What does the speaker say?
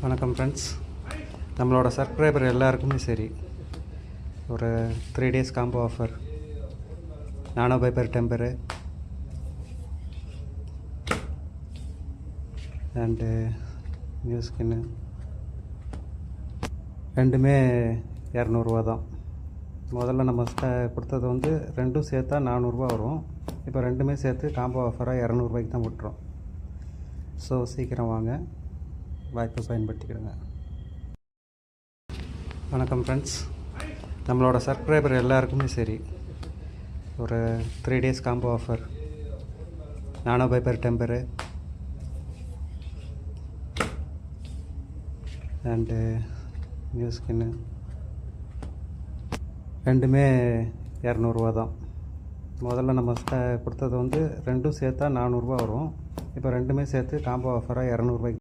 வணக்கம் ஃப்ரெண்ட்ஸ். நம்மளோட சப்ஸ்கிரைபர் எல்லாருக்குமே சரி ஒரு 3 days combo offer nano piper டெம்பரு and new skin ரெண்டுமே 200 தான். முதல்ல நம்ம கொடுத்தது வந்து ரெண்டும் சேர்த்தா 400 வரும். இப்போ ரெண்டுமே சேர்த்து காம்போ ஆஃபராக 200 தான் விட்டுறோம். ஸோ சீக்கிரம் வாங்க, வாய்ப்பை பயன்படுத்திக்கிடுங்க. வணக்கம் ஃப்ரெண்ட்ஸ். நம்மளோட சப்ஸ்கிரைபர் எல்லாருக்குமே சரி ஒரு 3 days combo offer nano piper டெம்பரு and new skin ரெண்டுமே 200 தான். முதல்ல நம்ம கொடுத்தது வந்து ரெண்டும் சேர்த்தா 400 வரும். இப்போ ரெண்டுமே சேர்த்து காம்போ ஆஃபராக 200